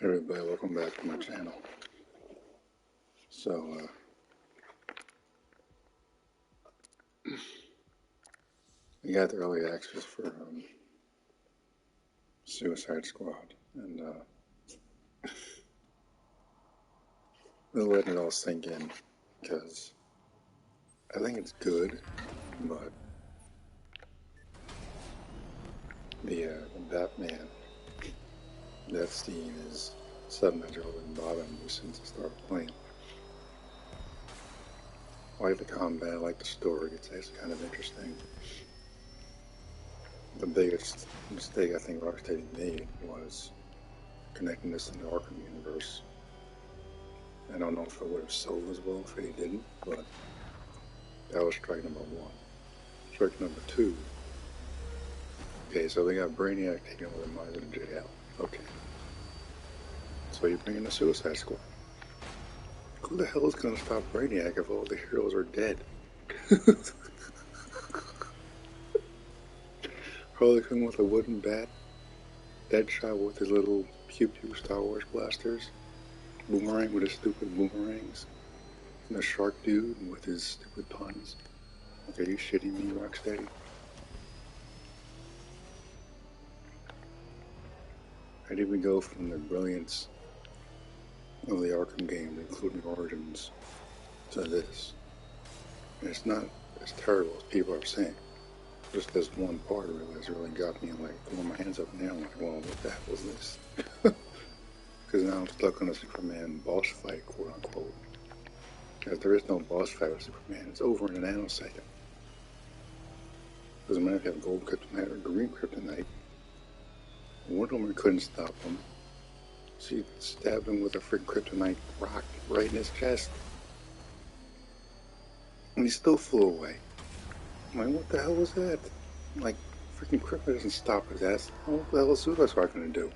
Hey everybody, welcome back to my channel. So, we got the early access for Suicide Squad, and we're letting it all sink in, because I think it's good, but the Batman death scene is something that's really been bothering me since I started playing. I like the combat, I like the story, it's actually kind of interesting. The biggest mistake I think Rocksteady made was connecting this in the Arkham universe. I don't know if it would have sold as well if they didn't, but that was strike number one. Strike number two. Okay, so they got Brainiac taking over the minds in jail. Okay. So you bring in the Suicide Squad. Who the hell is gonna stop Brainiac if all the heroes are dead? Harley Quinn with a wooden bat. Deadshot with his little pew-pew Star Wars blasters. Boomerang with his stupid boomerangs. And the Shark Dude with his stupid puns. Like, are you shitting me, Rocksteady? How did we go from the brilliance of the Arkham games, including Origins, to this? And it's not as terrible as people are saying. Just this one part of it has really got me like throwing my hands up and down like, well, what the hell was this? Because now I'm stuck on a Superman boss fight, quote unquote. Because there is no boss fight with Superman. It's over in a nanosecond. Doesn't matter if you have gold kryptonite or green kryptonite. Wonder Woman couldn't stop him. She stabbed him with a freaking kryptonite rock right in his chest. And he still flew away. I'm like, what the hell was that? Like, freaking kryptonite doesn't stop his ass. What the hell is Suicide Squad gonna do?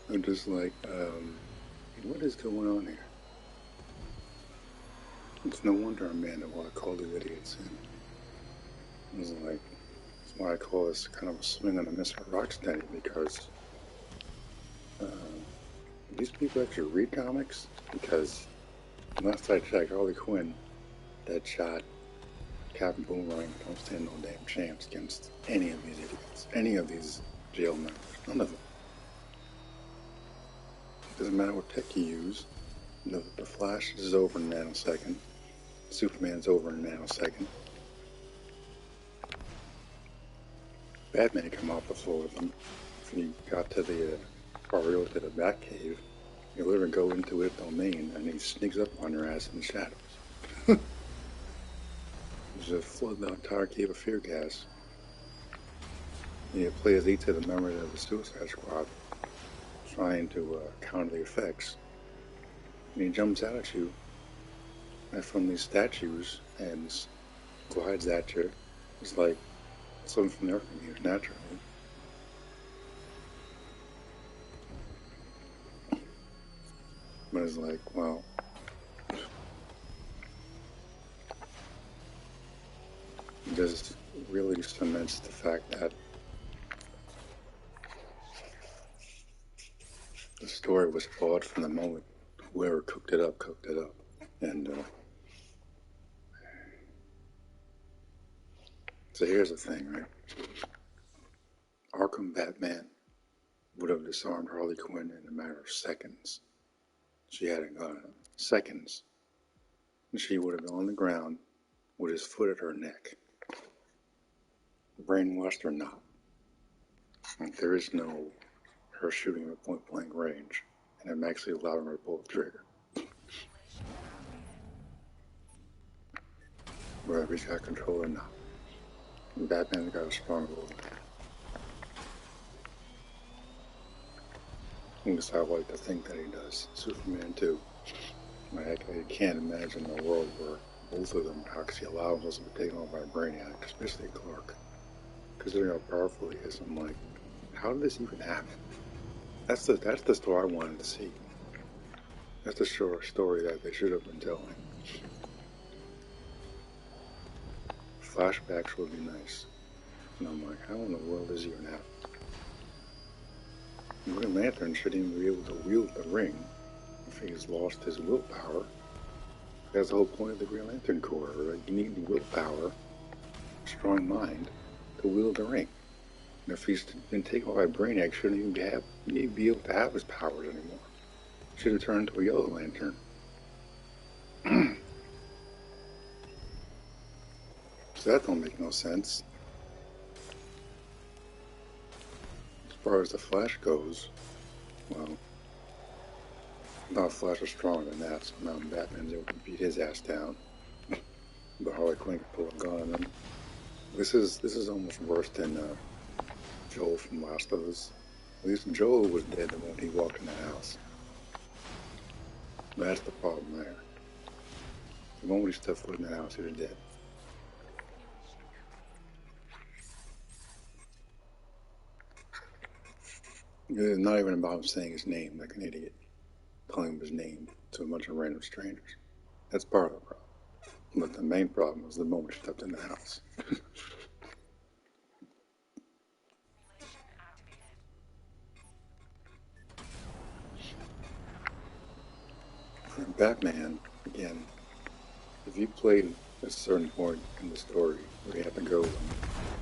I'm just like, what is going on here? It's no wonder Amanda will call these idiots in. It's like, that's why I call this kind of a swing and a miss for Rocksteady, because these people actually read comics. Because last I checked, Harley Quinn, Deadshot, Captain Boomerang don't stand no damn chance against any of these idiots, any of these jail members, none of them. Doesn't matter what tech you use. The Flash is over in a nanosecond. Superman's over in a nanosecond. Batman come off the floor with them. If you got to the Ariel to the Batcave, you literally go into his domain and he sneaks up on your ass in the shadows. Just flood the entire cave of fear gas. You play as each of the members of the Suicide Squad, trying to counter the effects. And he jumps out at you from these statues and glides at you. It's like something from the Arkham games, naturally. But it's like, well, it just really cements the fact that the story was flawed from the moment whoever cooked it up. And so here's the thing, right? Arkham Batman would have disarmed Harley Quinn in a matter of seconds. She had a gun. Seconds. And she would have been on the ground with his foot at her neck. Brainwashed or not. Like, there is no her shooting at point blank range, and I'm actually allowing her to pull the trigger. Whether he's got control or not. And Batman's got a strong will. At least I like to think that he does. Superman too. Like, I can't imagine a world where both of them actually allow themselves to be taken over by Brainiac, especially Clark. Considering how powerful he is, I'm like, how did this even happen? That's the story I wanted to see. That's the story that they should have been telling. Flashbacks would be nice. And I'm like, how in the world is he even out? The Green Lantern shouldn't even be able to wield the ring if he's lost his willpower. That's the whole point of the Green Lantern Corps, right? You need the willpower, strong mind, to wield the ring. And if he's been taken by Brainiac, shouldn't even be able to have his powers anymore. Should have turned into a Yellow Lantern. So that don't make no sense. As far as the Flash goes, well, now Flash is stronger than that, so now Batman's able to beat his ass down. But Harley Quinn can pull a gun on him. This is almost worse than Joel from Last of Us. At least Joel was dead the moment he walked in the house. That's the problem there. The moment he stepped foot in the house, he was dead. It's not even about him saying his name like an idiot, calling him his name to a bunch of random strangers. That's part of the problem. But the main problem was the moment he stepped in the house. For Batman, again, if you played a certain point in the story where you have to go and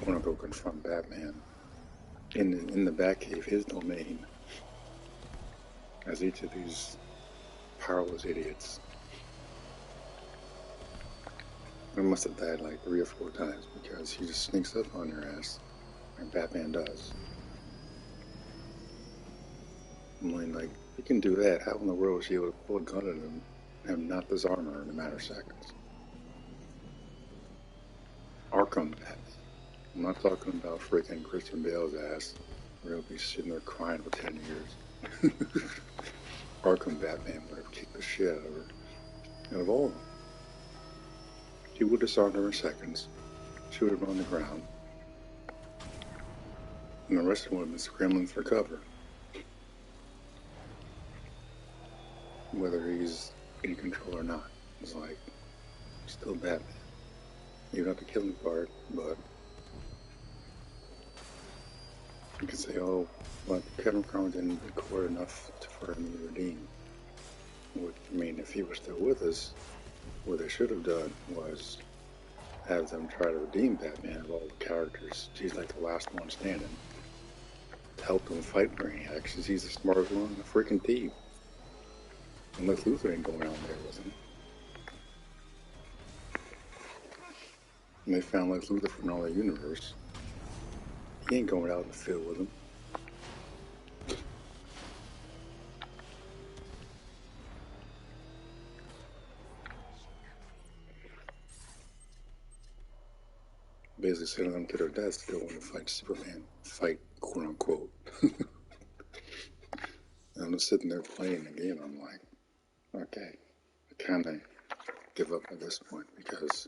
want to go confront Batman in the Batcave, his domain, as each of these powerless idiots, I must have died like 3 or 4 times because he just sneaks up on your ass, like Batman does. I mean, like, he can do that. How in the world is he able to pull a gun at him and not disarm her in a matter of seconds? Arkham Batman. I'm not talking about freaking Christian Bale's ass, where he'll be sitting there crying for 10 years. Arkham Batman would have kicked the shit out of her. And of all of them, he would have disarmed her in seconds. She would have run on the ground. And the rest of them would have been scrambling for cover. Whether he's in control or not. It's like, still Batman. You don't have to kill him part, but you can say, oh, but Kevin Cronin didn't record enough for him to be redeemed. Which, I mean, if he was still with us, what they should have done was have them try to redeem Batman of all the characters. He's like the last one standing. To help him fight Brainiac, because he's the smartest one on the freaking team. And Lex Luthor ain't going out there with him. And they found Lex Luthor from another universe. He ain't going out in the field with him. Basically sending them to their deaths to go in and fight Superman. Fight, quote unquote. And I'm just sitting there playing the game. I'm like, okay, I kind of give up at this point because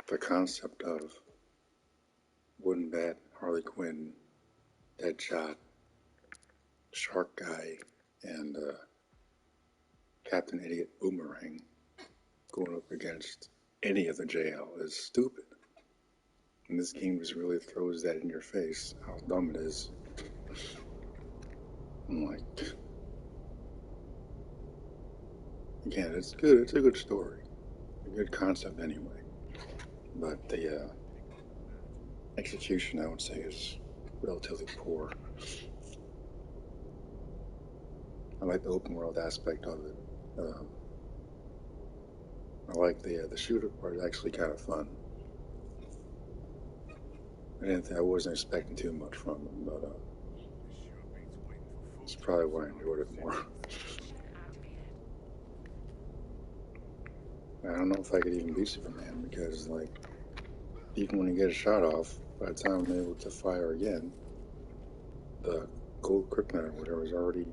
the concept of Wooden Bat, Harley Quinn, Deadshot, Shark Guy, and Captain Idiot Boomerang going up against any of the JL is stupid. And this game just really throws that in your face, how dumb it is. I'm like, again, it's good. It's a good story. A good concept anyway. But the execution, I would say, is relatively poor. I like the open world aspect of it. I like the shooter part. It's actually kind of fun. I wasn't expecting too much from it, but it's probably why I enjoyed it more. I don't know if I could even beat Superman because, like, even when you get a shot off, by the time I'm able to fire again, the gold kryptonite or whatever is already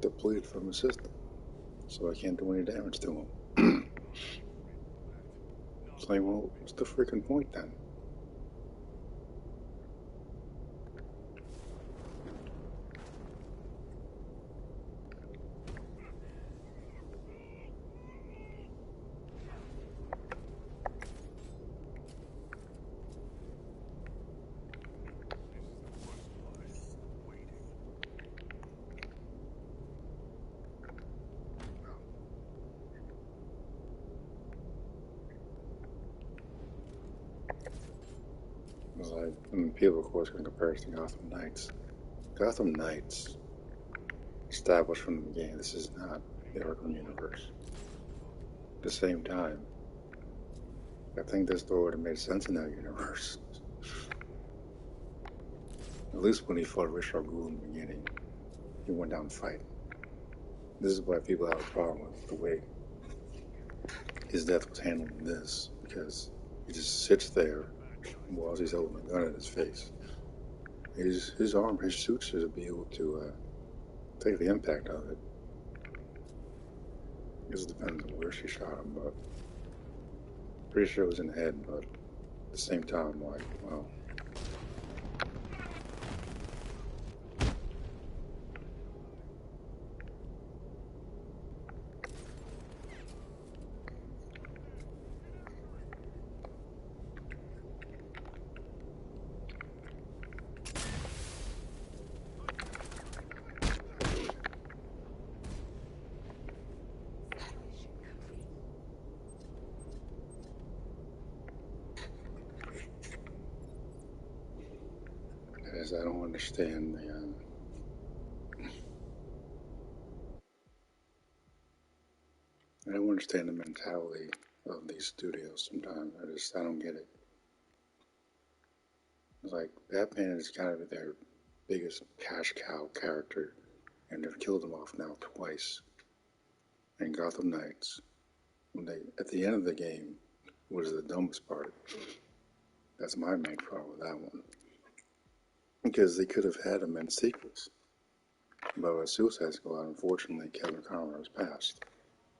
depleted from the system, so I can't do any damage to him. It's like, well, what's the freaking point then? People, of course, can compare it to Gotham Knights. Gotham Knights established from the beginning this is not the Arkham universe. At the same time, I think this story would have made sense in that universe. At least when he fought Richard Ghoul in the beginning, he went down fighting. This is why people have a problem with the way his death was handled in this, because he just sits there while he's holding a gun at his face. His arm, his suit should be able to take the impact of it. I guess it depends on where she shot him, but pretty sure it was in the head, but at the same time, I'm like, wow. As I don't understand I don't understand the mentality of these studios sometimes. I don't get it. It's like Batman is kind of their biggest cash cow character, and they've killed him off now twice. And Gotham Knights, when they at the end of the game, was the dumbest part. That's my main problem with that one, because they could have had him in sequels. But with Suicide Squad, unfortunately, Kevin Conroy has passed,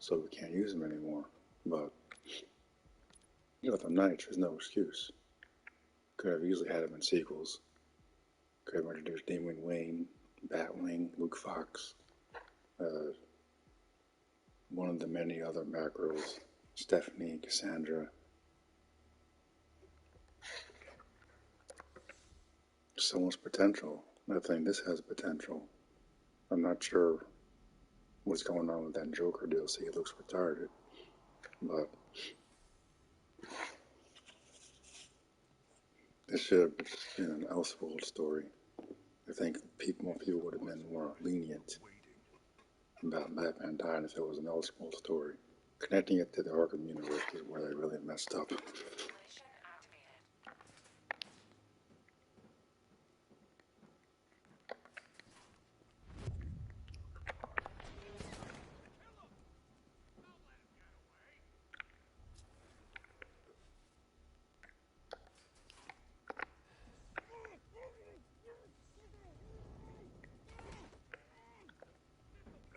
so we can't use him anymore. But Gotham Knights, there's no excuse. Could have easily had him in sequels. Could have introduced Damian Wayne, Batwing, Luke Fox, one of the many other macros, Stephanie, Cassandra. So much potential. I think this has potential. I'm not sure what's going on with that Joker DLC. It looks retarded. But this should have been an Elseworld story. I think more people would have been more lenient about Batman dying if it was an Elseworld story. Connecting it to the Arkham universe is where they really messed up.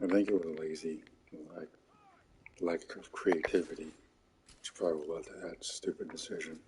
I think it was lazy, lack of creativity, which probably led to that stupid decision.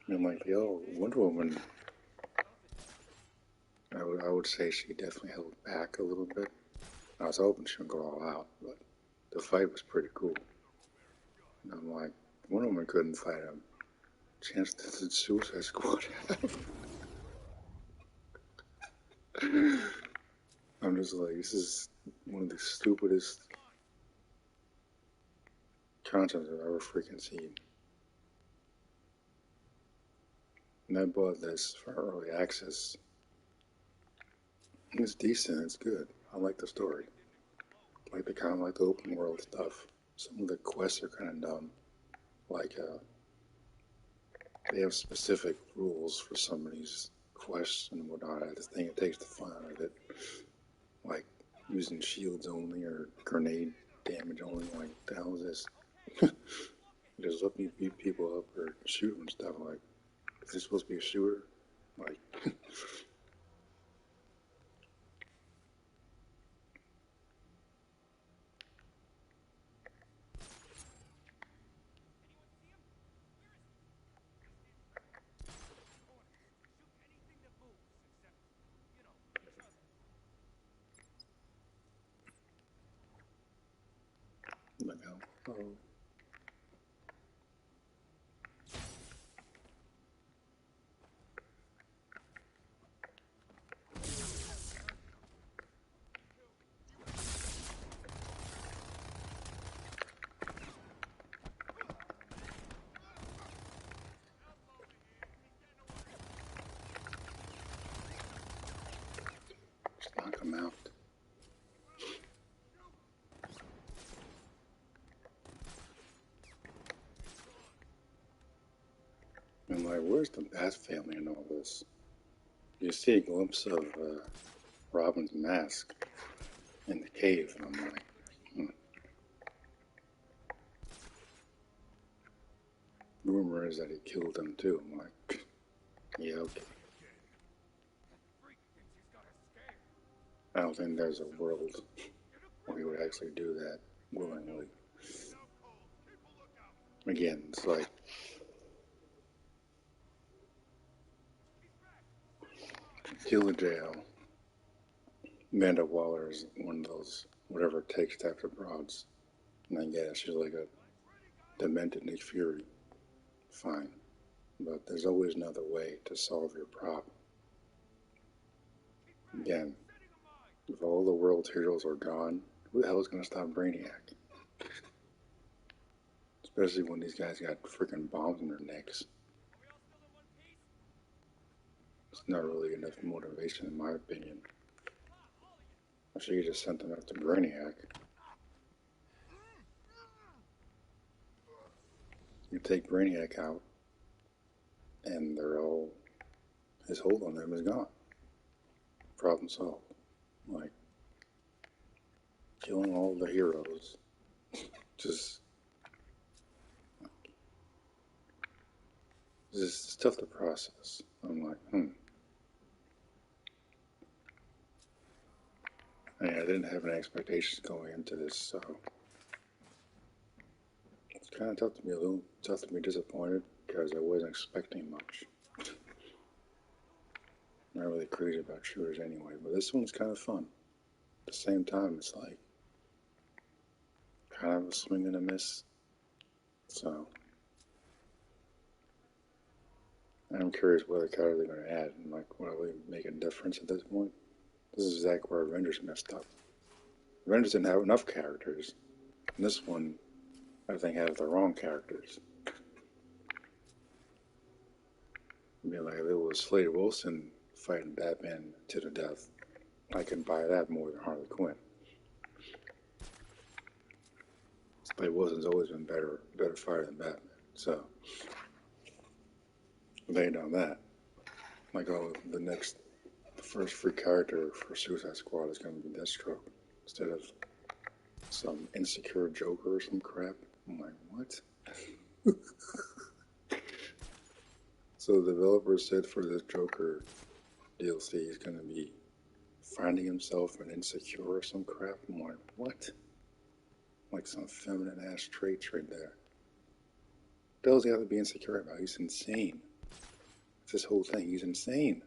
And like, yo, Wonder Woman, I would say she definitely held back a little bit. I was hoping she would go all out, but the fight was pretty cool. And I'm like, Wonder Woman couldn't fight him. Chance that the Suicide Squad have. I'm just like, this is one of the stupidest concepts I've ever freaking seen. And I bought this for early access. It's decent, it's good. I like the story. I like the kind of like the open world stuff. Some of the quests are kind of dumb. Like, they have specific rules for some of these quests and whatnot. I just think it takes the fun out of it. Like using shields only or grenade damage only. Like, the hell is this? Just let me beat people up or shoot and stuff. Like, is this supposed to be a shooter? Like, Oh, just knock him out. I'm like, where's the Bat family in all this? You see a glimpse of Robin's mask in the cave, and I'm like, hmm. Rumor is that he killed them too. I'm like, yeah, okay. I don't think there's a world where he would actually do that willingly. Again, it's like kill the jail. Amanda Waller is one of those whatever it takes types of broads. And I guess she's like a demented Nick Fury. Fine. But there's always another way to solve your problem. Again, if all the world's heroes are gone, who the hell is going to stop Brainiac? Especially when these guys got freaking bombs in their necks. It's not really enough motivation, in my opinion. I should have just sent them after Brainiac. You take Brainiac out, and they're all his hold on them is gone. Problem solved. Like killing all the heroes, just it's tough to process. I'm like, I didn't have any expectations going into this, so it's kind of tough to be a little tough to be disappointed because I wasn't expecting much. Not really crazy about shooters anyway, but this one's kind of fun. At the same time, it's like kind of a swing and a miss. So I'm curious what other characters they're going to add and like will they make a difference at this point. This is exactly where Avengers messed up. Avengers didn't have enough characters. And this one, I think, has the wrong characters. I mean, like if it was Slade Wilson fighting Batman to the death, I could buy that more than Harley Quinn. Slade Wilson's always been better fighter than Batman. So laying on that, like oh, the first free character for Suicide Squad is going to be Deathstroke instead of some insecure Joker or some crap. I'm like, what? So the developer said for this Joker DLC, he's going to be finding himself an insecure or some crap. I'm like, what? Like some feminine ass traits right there. What the hell's he got to be insecure about? He's insane. It's this whole thing. He's insane.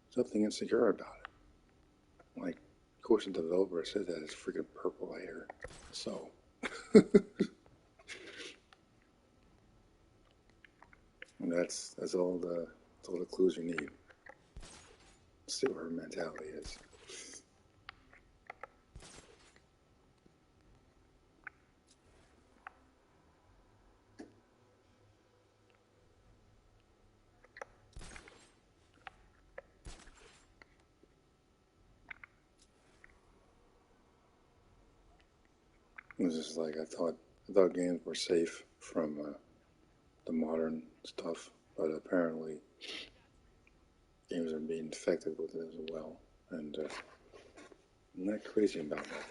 Something insecure about it. Like, of course, the developer said that it's freaking purple hair. So, and that's all the clues you need. See what her mentality is. It was just like I thought games were safe from the modern stuff, but apparently games are being infected with it as well, and I'm not crazy about that.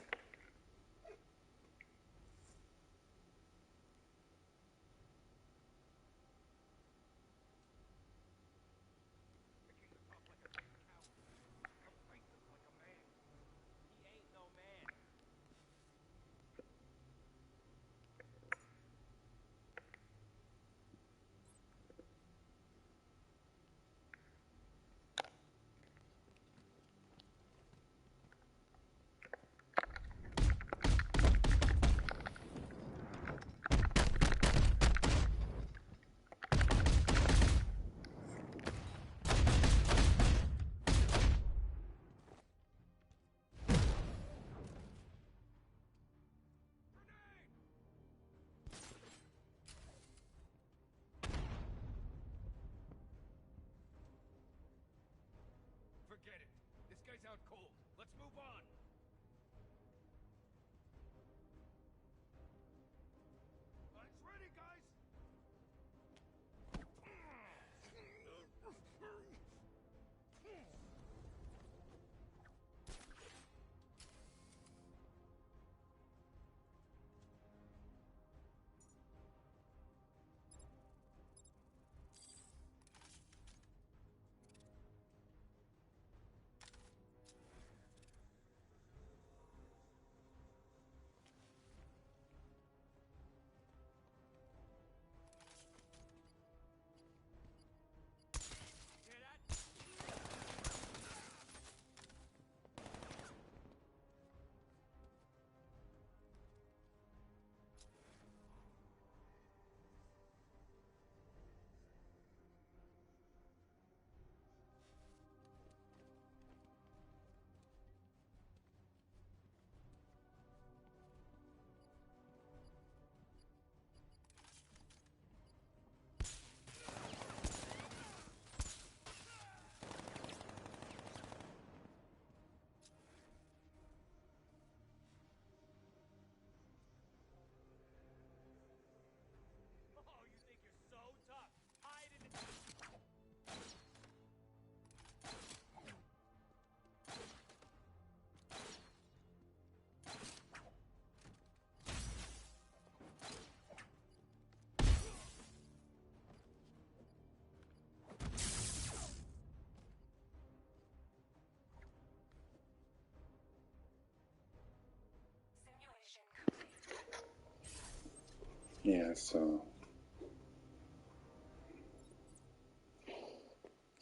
Yeah, so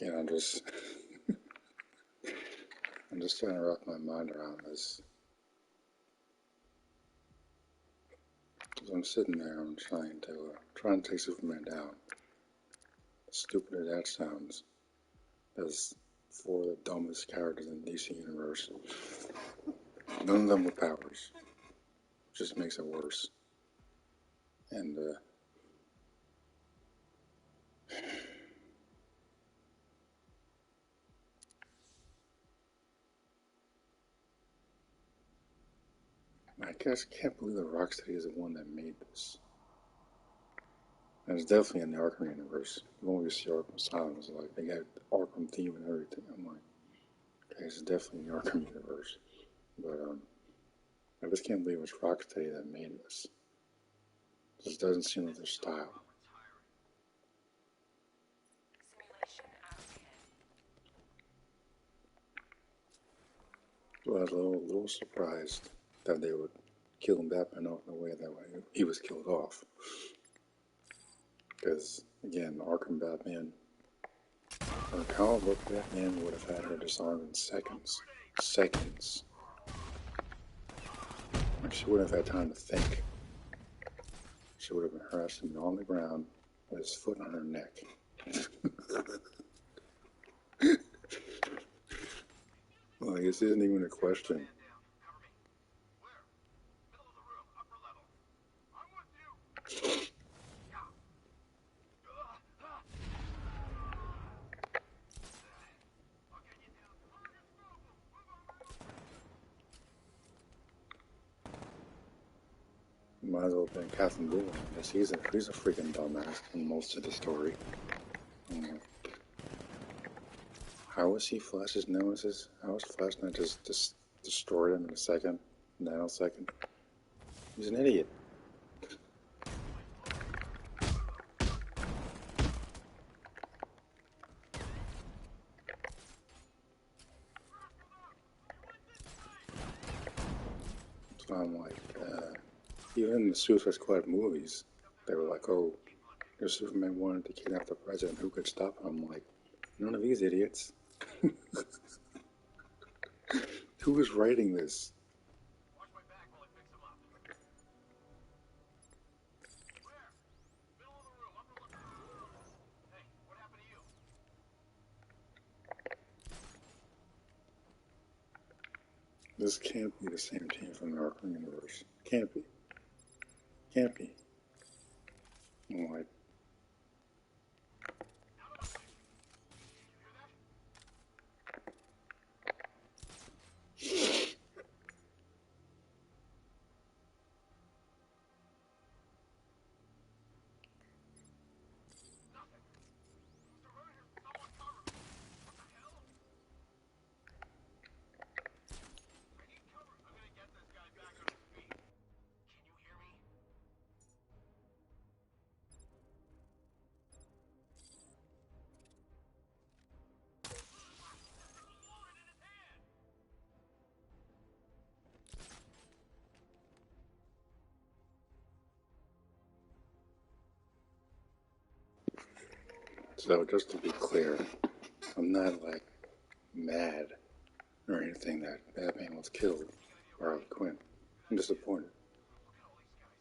I'm just I'm just trying to wrap my mind around this. As I'm sitting there, I'm trying to take Superman down. Stupid as that sounds, there's four of the dumbest characters in the DC universe. None of them with powers. Just makes it worse. And I guess I can't believe that Rocksteady is the one that made this. And it's definitely in the Arkham universe. When we see Arkham Asylum, it's like they got Arkham theme and everything. I'm like, okay, it's definitely in the Arkham universe. But I just can't believe it's Rocksteady that made this. It just doesn't seem like their style. So I was a little surprised that they would kill Batman off in the way that he was killed off. Because, again, Arkham Batman, or comic book Batman would have had her disarmed in seconds. Seconds. Like, she wouldn't have had time to think. She would have been harassing him on the ground with his foot on her neck. Well, this isn't even a question. Might as well have been Catherine Boone. She's a freaking dumbass in most of the story. How was he Flash's nemesis? How was Flash not just destroyed him in a nanosecond? He's an idiot. So I'm like, even in the Suicide Squad movies, they were like, oh, if Superman wanted to kidnap the president, who could stop him? I'm like, none of these idiots. Who was writing this? This can't be the same team from the Arkham universe. Can't be. Can't be. I'm like, so just to be clear, I'm not like mad or anything that Batman was killed by Harley Quinn. I'm disappointed.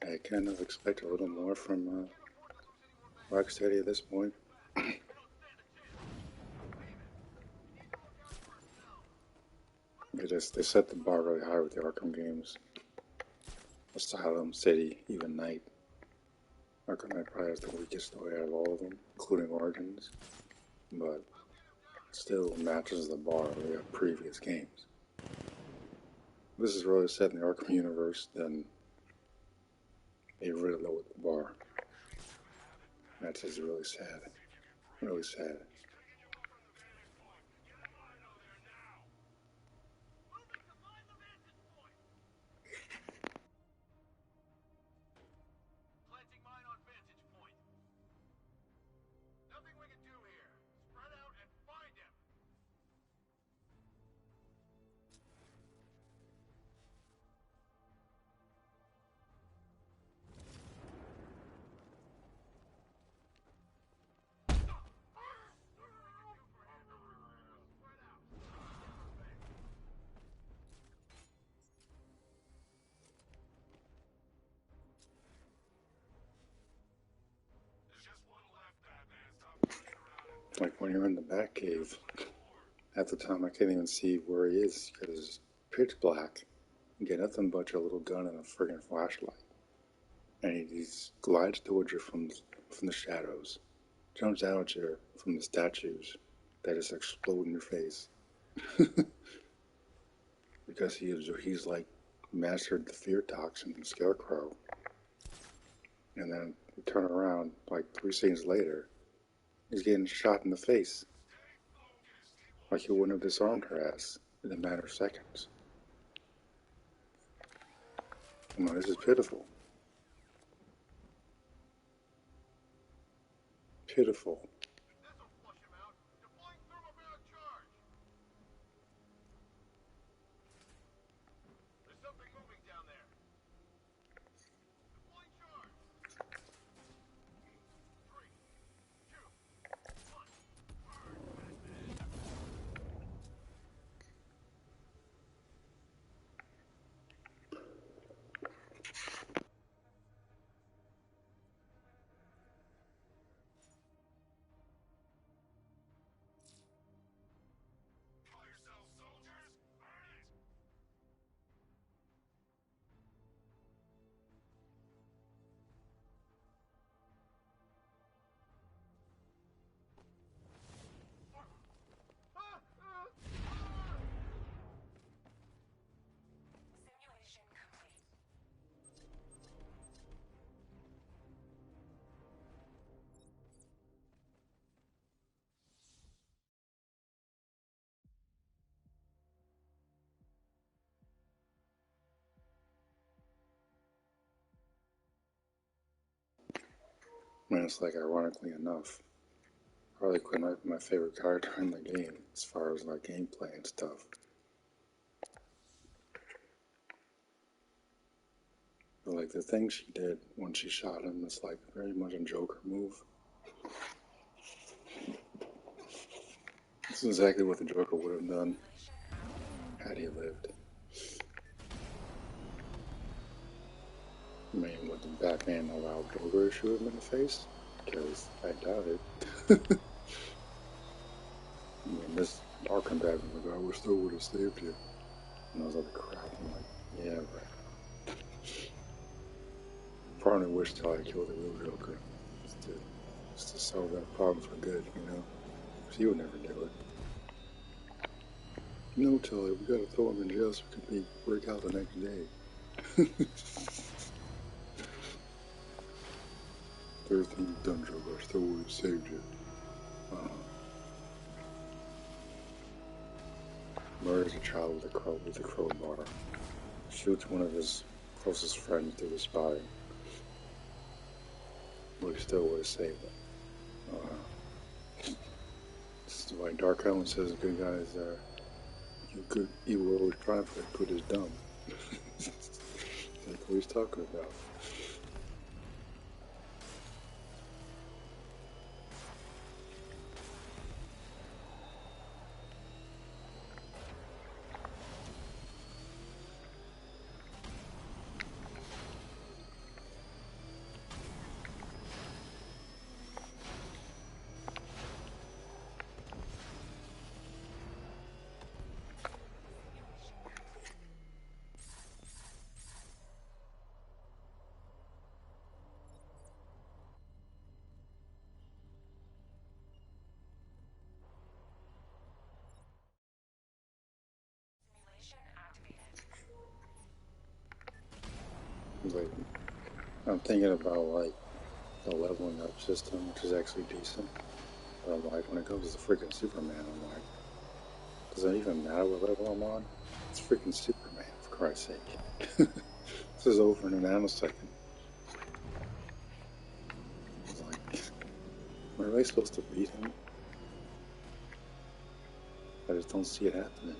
I kind of expect a little more from Rocksteady at this point. They set the bar really high with the Arkham games. Asylum, City, even Night. Arkham Knight probably has the weakest story out of all of them, including Origins, but still matches the bar of the previous games. If this is really set in the Arkham universe, then they really lowered the bar. That's just really sad. Really sad. Like when you're in the Batcave, half the time I can't even see where he is because it's pitch black. You get nothing but your little gun and a friggin' flashlight. And he just glides towards you from the shadows, jumps out at you from the statues that just explode in your face. Because he's like mastered the fear toxin in Scarecrow. And then you turn around like 3 scenes later, he's getting shot in the face. Like he wouldn't have disarmed her ass in a matter of seconds. Come on, this is pitiful. Pitiful. And it's like, ironically enough, Harley Quinn might be my favorite character in the game as far as like gameplay and stuff. But like the thing she did when she shot him is like very much a Joker move. This is exactly what the Joker would have done had he lived. I mean, would the Batman allow Joker to shoot him in the face? Because I doubt it. I mean, this Arkham Batman, like, I wish they would have saved you. And I was like, crap. I'm like, yeah, right. Probably wish till I killed the real Joker. Just to solve that problem for good, you know? Because he would never do it. No, Tully, we gotta throw him in jail so we can break out the next day. Everything you've done, Joker, I still would have saved you. Murders a child with a crowbar. Shoots one of his closest friends through the spine. But he still would have saved him. This is why Dark Island says good guys are evil always triumphs, but good is dumb. That's what he's talking about. Like, I'm thinking about like the leveling up system, which is actually decent. But I'm like, when it comes to freaking Superman, I'm like, does it even matter what level I'm on? It's freaking Superman, for Christ's sake. This is over in a nanosecond. It's like, am I really supposed to beat him? I just don't see it happening.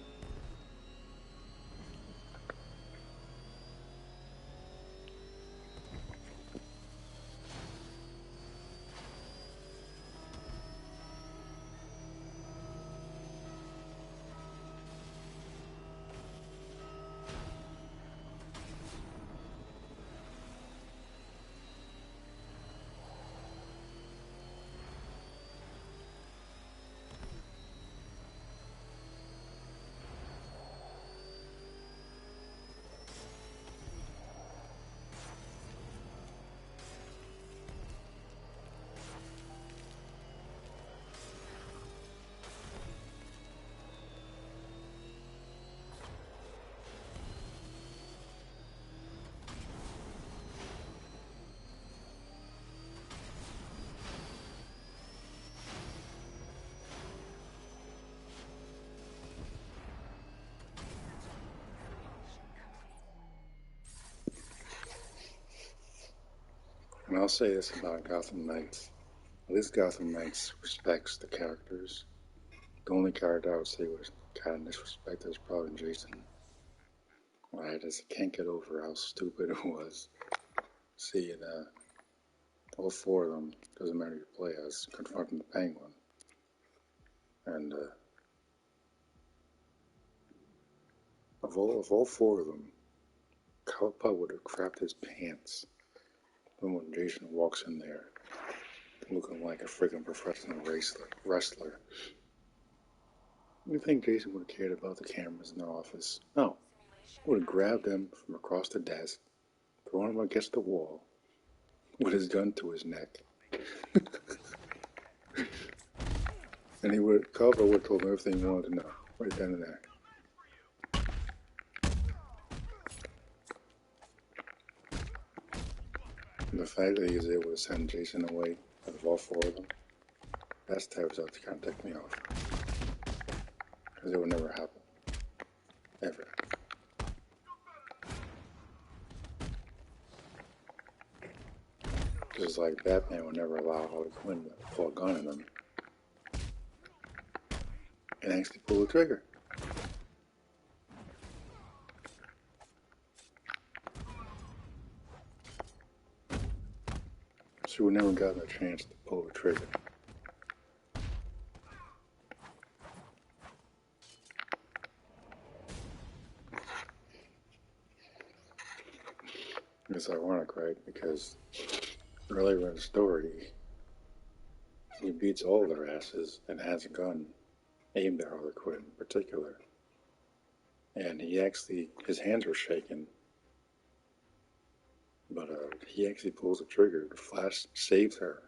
And I'll say this about Gotham Knights. At least Gotham Knights respects the characters. The only character I would say was kind of disrespected is probably Jason. I just can't get over how stupid it was seeing all four of them, doesn't matter who you play as, confronting the Penguin. And of all four of them, Cowputt would have crapped his pants when Jason walks in there looking like a freaking professional wrestler. You think Jason would have cared about the cameras in the office? No. Would have grabbed him from across the desk, thrown him against the wall, with his gun to his neck. And Cowputt would have told him everything he wanted to know, right then and there. And the fact that he was able to send Jason away out of all four of them, that's the type of stuff to kind of tick me off. Because it would never happen. Ever. Just like Batman would never allow Harley Quinn to pull a gun on him and actually pull the trigger. She would never gotten a chance to pull the trigger. It's ironic, right? Because earlier in the story, he beats all their asses and has a gun aimed at Harley Quinn in particular. And his hands were shaking, but he actually pulls the trigger. The Flash saves her.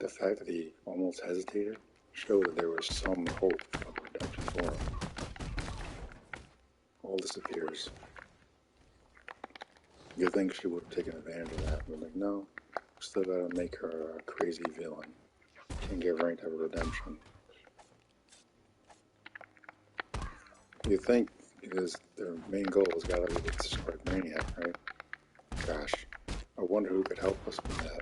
The fact that he almost hesitated showed that there was some hope of redemption for him. All disappears. You think she would have taken advantage of that, but like, no, still gotta make her a crazy villain. Can't give her any type of redemption. You think, because their main goal has gotta be to destroy Brainiac, right? Gosh, I wonder who could help us with that.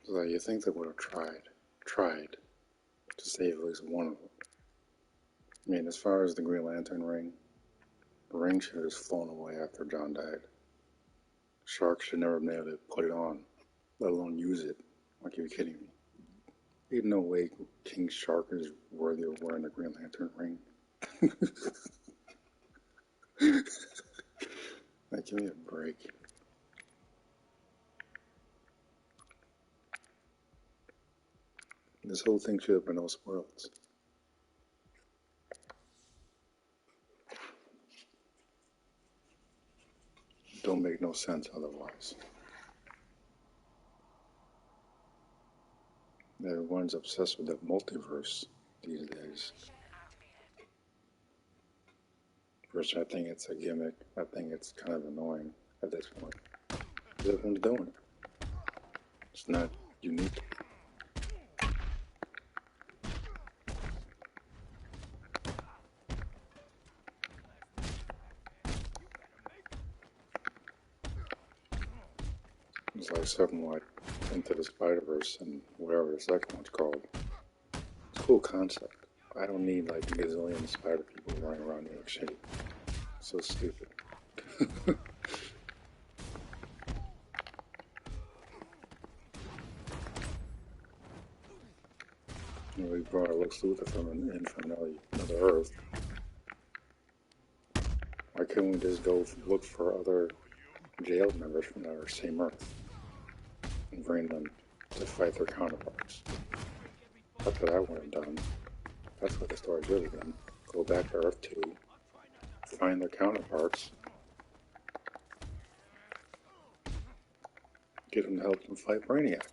So you think they would have tried to save at least one of them. I mean, as far as the Green Lantern ring, the ring should have just flown away after John died. Shark should never have been able to put it on, let alone use it. Like, you're kidding me. Ain't no way King Shark is worthy of wearing the Green Lantern ring. Like, give me a break. This whole thing should have been Elseworlds. Don't make no sense otherwise. Everyone's obsessed with the multiverse these days. First, I think it's a gimmick. I think it's kind of annoying at this point. Everyone's doing it. It's not unique. It's like something like Into the Spider-Verse and whatever the second one's called. It's a cool concept. I don't need like a gazillion spider people running around New York City. So stupid. We brought Lex Luthor in from another Earth. Why couldn't we just go look for other jail members from our same Earth and bring them to fight their counterparts? That's what I would have done. That's what the story's really been. Go back to Earth 2, find their counterparts, get them to help them fight Brainiac.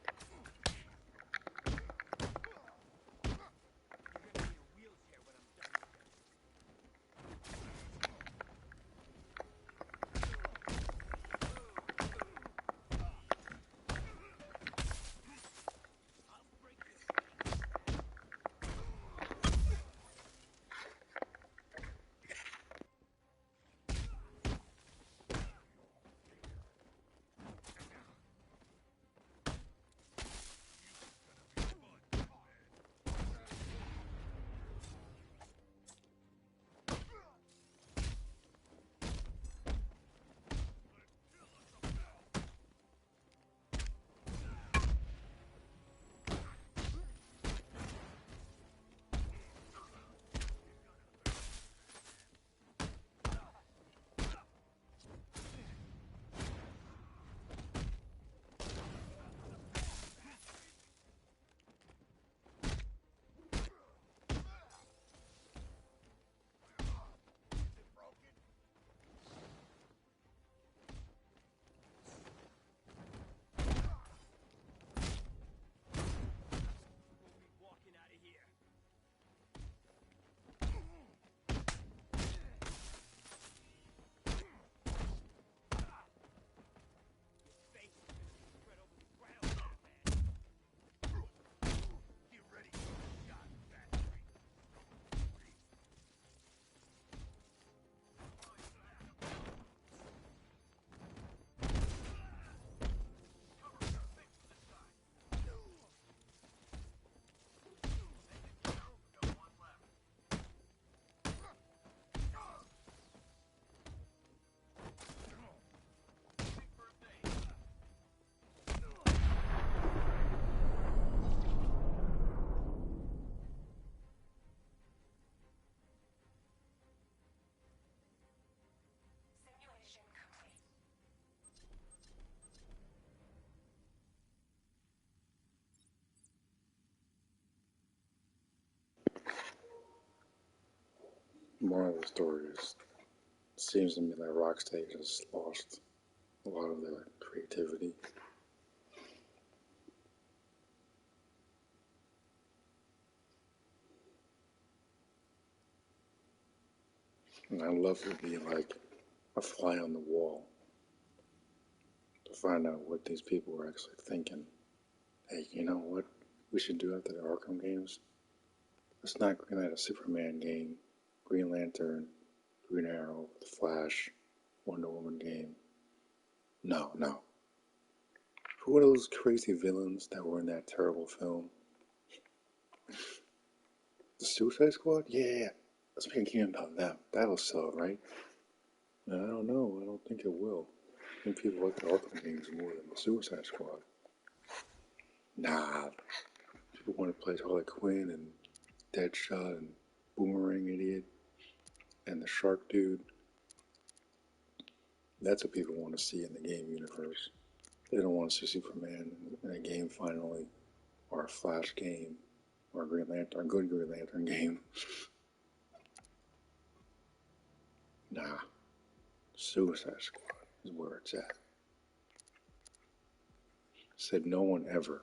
Moral of the story is, it seems to me that Rocksteady has lost a lot of their creativity. And I'd love to be like a fly on the wall to find out what these people were actually thinking. Hey, you know what we should do after the Arkham games? Let's not greenlight a Superman game, Green Lantern, Green Arrow, The Flash, Wonder Woman game. No. Who are those crazy villains that were in that terrible film? The Suicide Squad? Yeah. Let's make a game about them. That'll sell, right? I don't know. I don't think it will. I think people like the Arkham games more than the Suicide Squad. Nah. People want to play Harley Quinn and Deadshot and Boomerang Idiot and the Shark Dude. That's what people want to see in the game universe. They don't want to see Superman in a game finally, or a Flash game, or a Green Lantern, a good Green Lantern game. Nah, Suicide Squad is where it's at. Said no one ever.